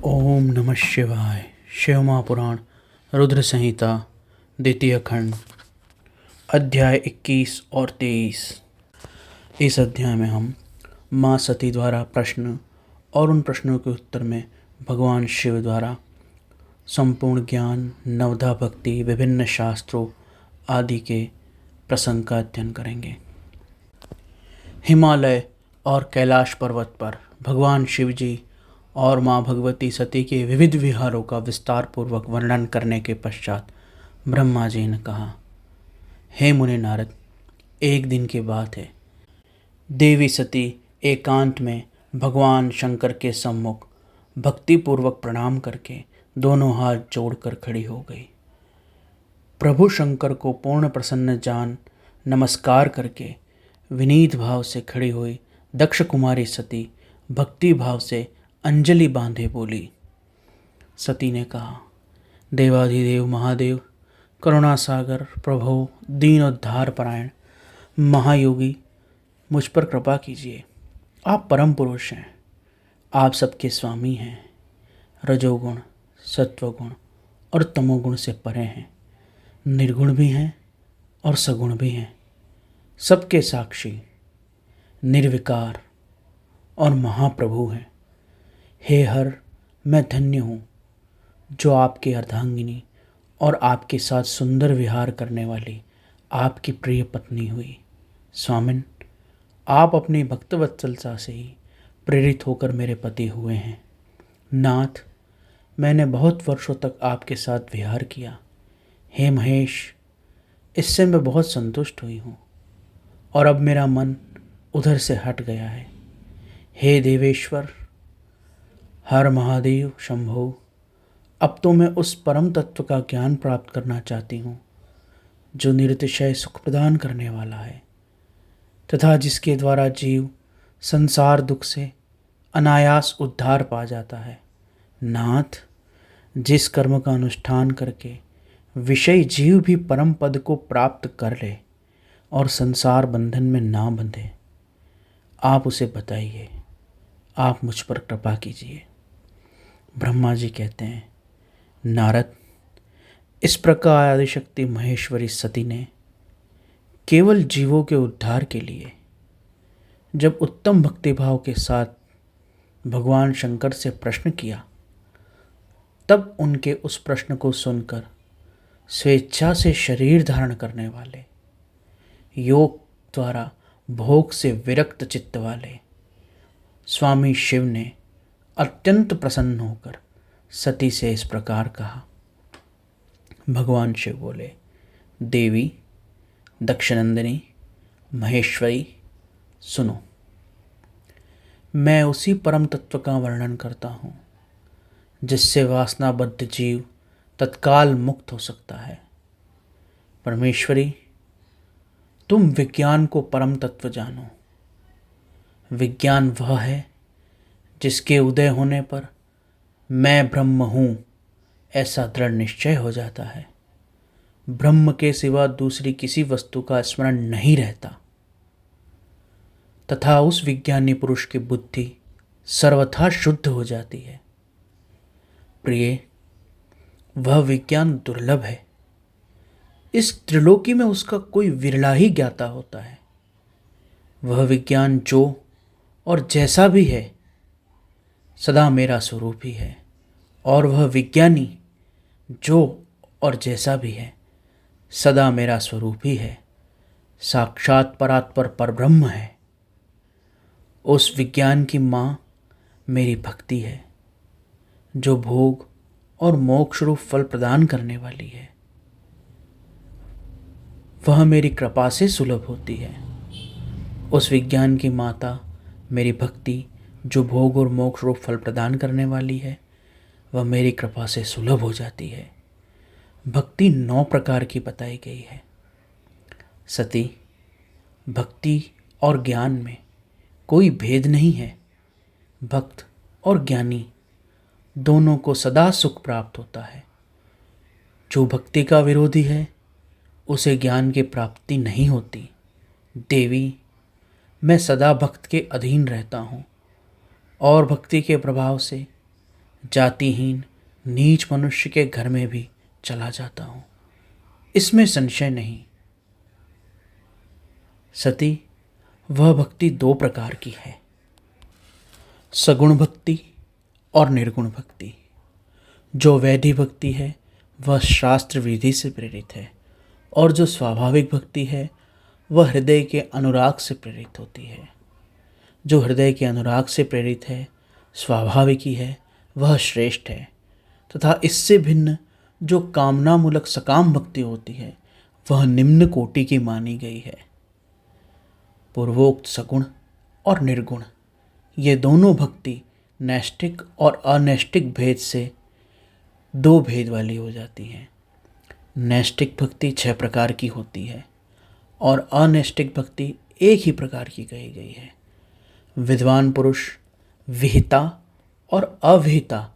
ओम नमः शिवाय। शिव महापुराण रुद्र संहिता द्वितीय खंड अध्याय 21 और 23। इस अध्याय में हम माँ सती द्वारा प्रश्न और उन प्रश्नों के उत्तर में भगवान शिव द्वारा संपूर्ण ज्ञान, नवधा भक्ति, विभिन्न शास्त्रों आदि के प्रसंग का अध्ययन करेंगे। हिमालय और कैलाश पर्वत पर भगवान शिव जी और माँ भगवती सती के विविध विहारों का विस्तार पूर्वक वर्णन करने के पश्चात ब्रह्मा जी ने कहा, हे मुनि नारद, एक दिन की बात है। देवी सती एकांत में भगवान शंकर के सम्मुख भक्तिपूर्वक प्रणाम करके दोनों हाथ जोड़कर खड़ी हो गई। प्रभु शंकर को पूर्ण प्रसन्न जान नमस्कार करके विनीत भाव से खड़ी हुई दक्ष कुमारी सती भक्ति भाव से अंजलि बांधे बोली। सती ने कहा, देवाधिदेव महादेव, करुणा सागर, प्रभो, दीन उद्धार परायण, महायोगी, मुझ पर कृपा कीजिए। आप परम पुरुष हैं, आप सबके स्वामी हैं, रजोगुण, सत्वगुण और तमोगुण से परे हैं, निर्गुण भी हैं और सगुण भी हैं, सबके साक्षी, निर्विकार और महाप्रभु हैं। हे हर, मैं धन्य हूँ जो आपके अर्धांगिनी और आपके साथ सुंदर विहार करने वाली आपकी प्रिय पत्नी हुई। स्वामिन, आप अपनी भक्तवत्सलता से ही प्रेरित होकर मेरे पति हुए हैं। नाथ, मैंने बहुत वर्षों तक आपके साथ विहार किया। हे महेश, इससे मैं बहुत संतुष्ट हुई हूँ और अब मेरा मन उधर से हट गया है। हे देवेश्वर, हर महादेव शंभो, अब तो मैं उस परम तत्व का ज्ञान प्राप्त करना चाहती हूँ जो निरतिशय सुख प्रदान करने वाला है तथा जिसके द्वारा जीव संसार दुख से अनायास उद्धार पा जाता है। नाथ, जिस कर्म का अनुष्ठान करके विषय जीव भी परम पद को प्राप्त कर ले और संसार बंधन में ना बंधे, आप उसे बताइए। आप मुझ पर कृपा कीजिए। ब्रह्मा जी कहते हैं, नारद, इस प्रकार आदिशक्ति महेश्वरी सती ने केवल जीवों के उद्धार के लिए जब उत्तम भक्तिभाव के साथ भगवान शंकर से प्रश्न किया, तब उनके उस प्रश्न को सुनकर स्वेच्छा से शरीर धारण करने वाले, योग द्वारा भोग से विरक्त चित्त वाले स्वामी शिव ने अत्यंत प्रसन्न होकर सती से इस प्रकार कहा। भगवान शिव बोले, देवी, दक्षनंदिनी, महेश्वरी, सुनो। मैं उसी परम तत्व का वर्णन करता हूँ जिससे वासनाबद्ध जीव तत्काल मुक्त हो सकता है। परमेश्वरी, तुम विज्ञान को परम तत्व जानो। विज्ञान वह है जिसके उदय होने पर मैं ब्रह्म हूँ ऐसा दृढ़ निश्चय हो जाता है। ब्रह्म के सिवा दूसरी किसी वस्तु का स्मरण नहीं रहता तथा उस विज्ञानी पुरुष की बुद्धि सर्वथा शुद्ध हो जाती है। प्रिय, वह विज्ञान दुर्लभ है। इस त्रिलोकी में उसका कोई विरला ही ज्ञाता होता है। वह विज्ञान जो और जैसा भी है सदा मेरा स्वरूप ही है, और वह विज्ञानी जो और जैसा भी है सदा मेरा स्वरूप ही है, साक्षात परात्पर परब्रह्म है। उस विज्ञान की माँ मेरी भक्ति है जो भोग और मोक्ष रूप फल प्रदान करने वाली है। वह मेरी कृपा से सुलभ होती है। उस विज्ञान की माता मेरी भक्ति जो भोग और मोक्ष रूप फल प्रदान करने वाली है, वह मेरी कृपा से सुलभ हो जाती है। भक्ति 9 प्रकार की बताई गई है। सती, भक्ति और ज्ञान में कोई भेद नहीं है। भक्त और ज्ञानी दोनों को सदा सुख प्राप्त होता है। जो भक्ति का विरोधी है उसे ज्ञान की प्राप्ति नहीं होती। देवी, मैं सदा भक्त के अधीन रहता हूँ और भक्ति के प्रभाव से जातिहीन नीच मनुष्य के घर में भी चला जाता हूँ, इसमें संशय नहीं। सती, वह भक्ति दो प्रकार की है, सगुण भक्ति और निर्गुण भक्ति। जो वैधि भक्ति है वह शास्त्र विधि से प्रेरित है, और जो स्वाभाविक भक्ति है वह हृदय के अनुराग से प्रेरित होती है। जो हृदय के अनुराग से प्रेरित है, स्वाभाविक ही है, वह श्रेष्ठ है, तथा इससे भिन्न जो कामना मूलक सकाम भक्ति होती है वह निम्न कोटि की मानी गई है। पूर्वोक्त सगुण और निर्गुण ये दोनों भक्ति नैष्ठिक और अनैष्ठिक भेद से दो भेद वाली हो जाती हैं। नैष्ठिक भक्ति 6 प्रकार की होती है और अनैष्ठिक भक्ति एक ही प्रकार की कही गई है। विद्वान पुरुष विहिता और अविहिता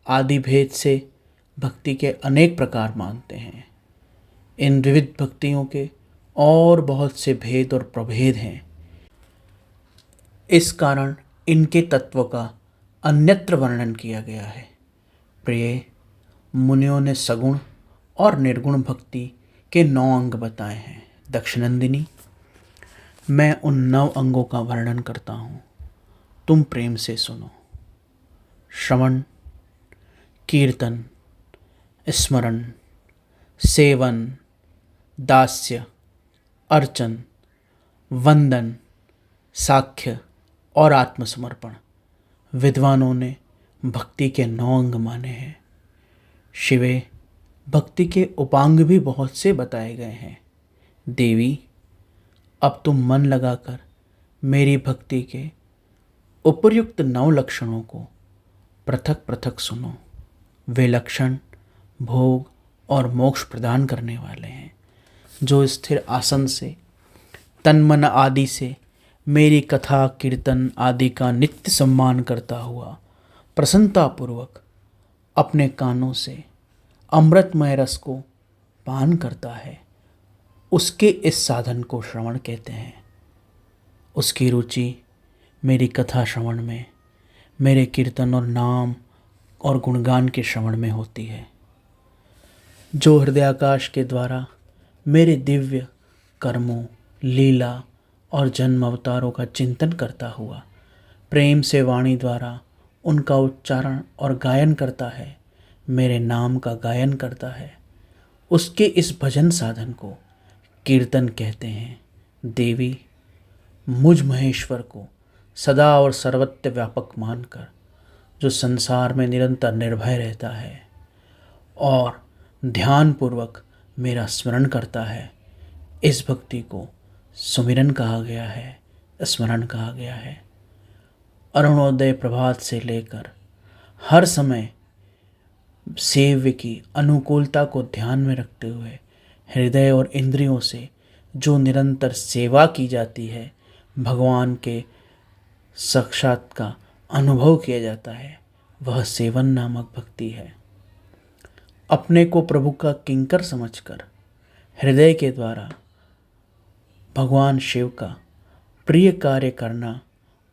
आदि भेद से भक्ति के अनेक प्रकार मानते हैं। इन विविध भक्तियों के और बहुत से भेद और प्रभेद हैं। इस कारण इनके तत्व का अन्यत्र वर्णन किया गया है। प्रिय, मुनियों ने सगुण और निर्गुण भक्ति के 9 अंग बताए हैं। दक्षिणंदिनी, मैं उन 9 अंगों का वर्णन करता हूँ, तुम प्रेम से सुनो। श्रवण, कीर्तन, स्मरण, सेवन, दास्य, अर्चन, वंदन, साख्य और आत्मसमर्पण विद्वानों ने भक्ति के 9 अंग माने हैं। शिवे, भक्ति के उपांग भी बहुत से बताए गए हैं। देवी, अब तुम मन लगाकर मेरी भक्ति के उपर्युक्त 9 लक्षणों को पृथक पृथक सुनो। वे लक्षण भोग और मोक्ष प्रदान करने वाले हैं। जो स्थिर आसन से तन मन आदि से मेरी कथा कीर्तन आदि का नित्य सम्मान करता हुआ प्रसन्नतापूर्वक अपने कानों से अमृतमय रस को पान करता है, उसके इस साधन को श्रवण कहते हैं। उसकी रुचि मेरी कथा श्रवण में, मेरे कीर्तन और नाम और गुणगान के श्रवण में होती है। जो हृदयाकाश के द्वारा मेरे दिव्य कर्मों, लीला और जन्म अवतारों का चिंतन करता हुआ प्रेम से वाणी द्वारा उनका उच्चारण और गायन करता है, मेरे नाम का गायन करता है, उसके इस भजन साधन को कीर्तन कहते हैं। देवी, मुझ महेश्वर को सदा और सर्वत्र व्यापक मानकर जो संसार में निरंतर निर्भय रहता है और ध्यानपूर्वक मेरा स्मरण करता है, इस भक्ति को सुमिरन कहा गया है, स्मरण कहा गया है। अरुणोदय प्रभात से लेकर हर समय सेव्य की अनुकूलता को ध्यान में रखते हुए हृदय और इंद्रियों से जो निरंतर सेवा की जाती है, भगवान के साक्षात का अनुभव किया जाता है, वह सेवन नामक भक्ति है। अपने को प्रभु का किंकर समझकर हृदय के द्वारा भगवान शिव का प्रिय कार्य करना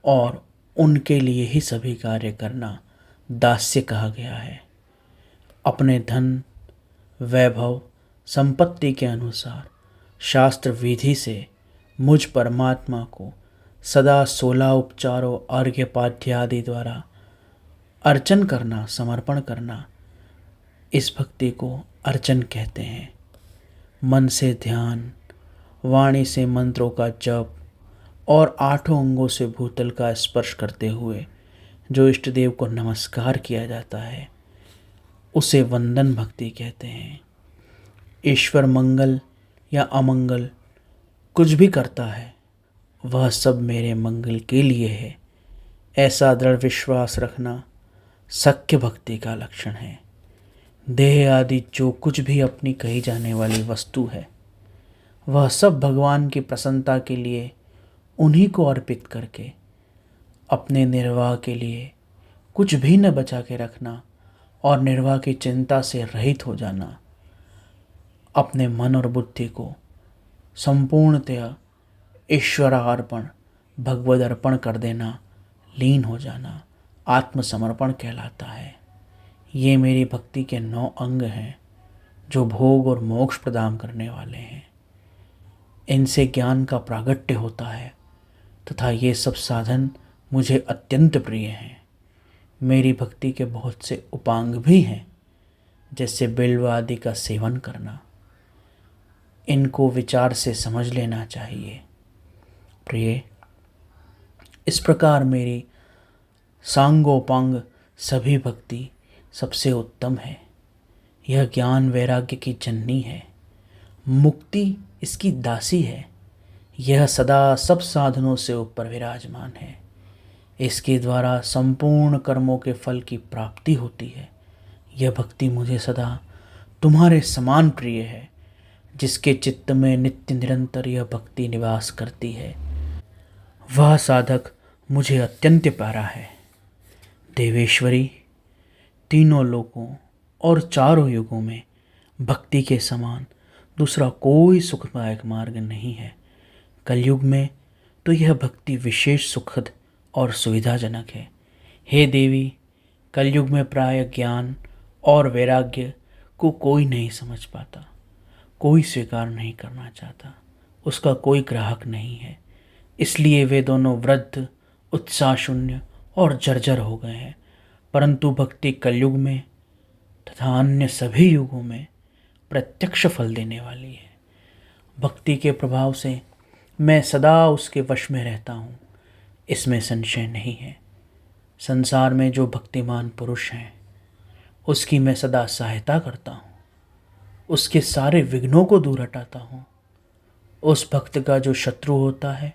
और उनके लिए ही सभी कार्य करना दास्य कहा गया है। अपने धन, वैभव, संपत्ति के अनुसार शास्त्र विधि से मुझ परमात्मा को सदा 16 उपचारों, अर्घ्य पाद्य आदि द्वारा अर्चन करना, समर्पण करना, इस भक्ति को अर्चन कहते हैं। मन से ध्यान, वाणी से मंत्रों का जप और 8 अंगों से भूतल का स्पर्श करते हुए जो इष्ट देव को नमस्कार किया जाता है, उसे वंदन भक्ति कहते हैं। ईश्वर मंगल या अमंगल कुछ भी करता है, वह सब मेरे मंगल के लिए है, ऐसा दृढ़ विश्वास रखना सख्य भक्ति का लक्षण है। देह आदि जो कुछ भी अपनी कही जाने वाली वस्तु है, वह सब भगवान की प्रसन्नता के लिए उन्हीं को अर्पित करके अपने निर्वाह के लिए कुछ भी न बचा के रखना और निर्वाह की चिंता से रहित हो जाना, अपने मन और बुद्धि को संपूर्णतया ईश्वरार्पण, भगवद अर्पण कर देना, लीन हो जाना आत्मसमर्पण कहलाता है। ये मेरी भक्ति के 9 अंग हैं जो भोग और मोक्ष प्रदान करने वाले हैं। इनसे ज्ञान का प्रागट्य होता है तथा ये सब साधन मुझे अत्यंत प्रिय हैं। मेरी भक्ति के बहुत से उपांग भी हैं, जैसे बिल्व आदि का सेवन करना। इनको विचार से समझ लेना चाहिए। प्रिय, इस प्रकार मेरी सांगोपांग सभी भक्ति सबसे उत्तम है। यह ज्ञान वैराग्य की जननी है, मुक्ति इसकी दासी है। यह सदा सब साधनों से ऊपर विराजमान है। इसके द्वारा संपूर्ण कर्मों के फल की प्राप्ति होती है। यह भक्ति मुझे सदा तुम्हारे समान प्रिय है। जिसके चित्त में नित्य निरंतर यह भक्ति निवास करती है, वह साधक मुझे अत्यंत प्यारा है। देवेश्वरी, तीनों लोकों और चारों युगों में भक्ति के समान दूसरा कोई सुखदायक मार्ग नहीं है। कलयुग में तो यह भक्ति विशेष सुखद और सुविधाजनक है। हे देवी, कलयुग में प्राय ज्ञान और वैराग्य को कोई नहीं समझ पाता, कोई स्वीकार नहीं करना चाहता, उसका कोई ग्राहक नहीं है। इसलिए वे दोनों वृद्ध, उत्साह शून्य और जर्जर हो गए हैं। परंतु भक्ति कलयुग में तथा अन्य सभी युगों में प्रत्यक्ष फल देने वाली है। भक्ति के प्रभाव से मैं सदा उसके वश में रहता हूँ, इसमें संशय नहीं है। संसार में जो भक्तिमान पुरुष हैं, उसकी मैं सदा सहायता करता हूँ, उसके सारे विघ्नों को दूर हटाता हूँ। उस भक्त का जो शत्रु होता है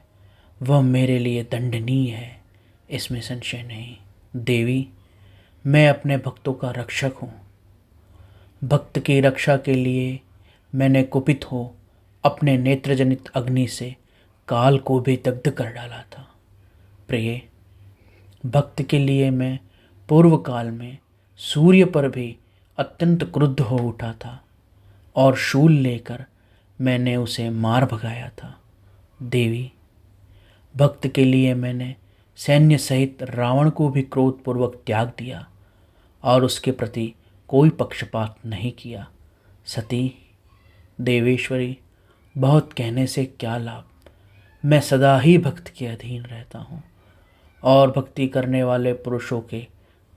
वह मेरे लिए दंडनीय है, इसमें संशय नहीं। देवी, मैं अपने भक्तों का रक्षक हूँ। भक्त की रक्षा के लिए मैंने कुपित हो अपने नेत्रजनित अग्नि से काल को भी दग्ध कर डाला था। प्रिय, भक्त के लिए मैं पूर्व काल में सूर्य पर भी अत्यंत क्रुद्ध हो उठा था और शूल लेकर मैंने उसे मार भगाया था। देवी, भक्त के लिए मैंने सैन्य सहित रावण को भी क्रोधपूर्वक त्याग दिया और उसके प्रति कोई पक्षपात नहीं किया। सती, देवेश्वरी, बहुत कहने से क्या लाभ। मैं सदा ही भक्त के अधीन रहता हूँ और भक्ति करने वाले पुरुषों के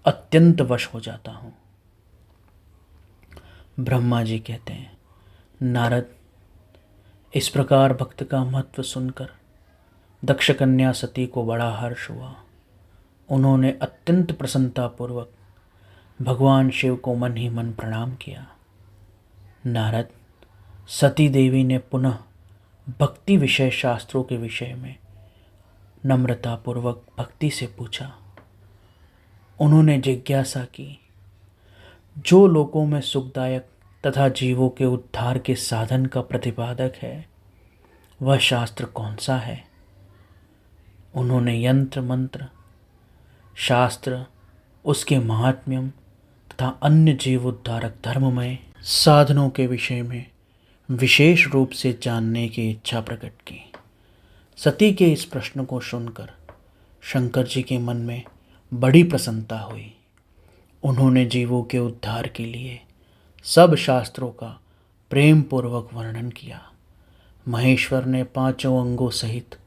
अत्यंत वश हो जाता हूँ। ब्रह्मा जी कहते हैं, नारद, इस प्रकार भक्त का महत्व सुनकर दक्ष कन्या सती को बड़ा हर्ष हुआ। उन्होंने अत्यंत प्रसन्नतापूर्वक भगवान शिव को मन ही मन प्रणाम किया। नारद, सती देवी ने पुनः भक्ति विषय शास्त्रों के विषय में नम्रतापूर्वक भक्ति से पूछा। उन्होंने जिज्ञासा की, जो लोकों में सुखदायक तथा जीवों के उद्धार के साधन का प्रतिपादक है, वह शास्त्र कौन सा है? उन्होंने यंत्र मंत्र शास्त्र, उसके महात्म्यम तथा अन्य जीव उद्धारक धर्ममय साधनों के विषय में विशेष रूप से जानने की इच्छा प्रकट की। सती के इस प्रश्न को सुनकर शंकर जी के मन में बड़ी प्रसन्नता हुई। उन्होंने जीवों के उद्धार के लिए सब शास्त्रों का प्रेम पूर्वक वर्णन किया। महेश्वर ने 5 अंगों सहित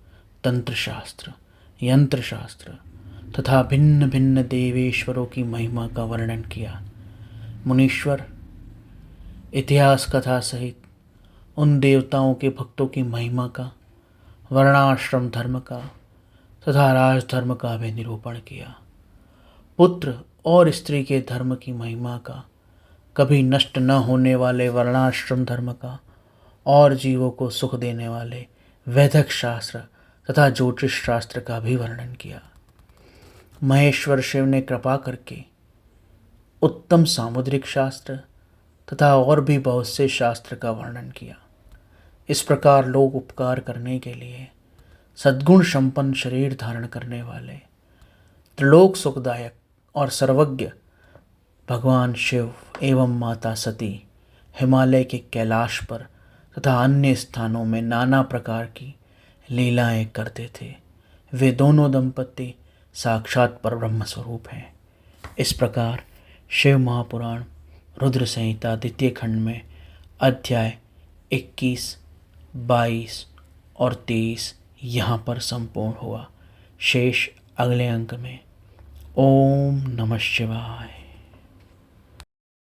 तंत्र शास्त्र, यंत्र शास्त्र तथा भिन्न भिन्न देवेश्वरों की महिमा का वर्णन किया। मुनीश्वर इतिहास कथा सहित उन देवताओं के भक्तों की महिमा का, वर्णाश्रम धर्म का तथा राजधर्म का भी निरूपण किया। पुत्र और स्त्री के धर्म की महिमा का, कभी नष्ट न होने वाले वर्णाश्रम धर्म का और जीवों को सुख देने वाले वैदिक शास्त्र तथा ज्योतिष शास्त्र का भी वर्णन किया। महेश्वर शिव ने कृपा करके उत्तम सामुद्रिक शास्त्र तथा और भी बहुत से शास्त्र का वर्णन किया। इस प्रकार लोग उपकार करने के लिए सद्गुण संपन्न शरीर धारण करने वाले त्रिलोक सुखदायक और सर्वज्ञ भगवान शिव एवं माता सती हिमालय के कैलाश पर तथा अन्य स्थानों में नाना प्रकार की लीलाएं करते थे। वे दोनों दंपति साक्षात परब्रह्म स्वरूप हैं। इस प्रकार शिव महापुराण रुद्र संहिता द्वितीय खंड में अध्याय 21, 22 और 23 यहाँ पर संपूर्ण हुआ। शेष अगले अंक में। ओम नमः शिवाय।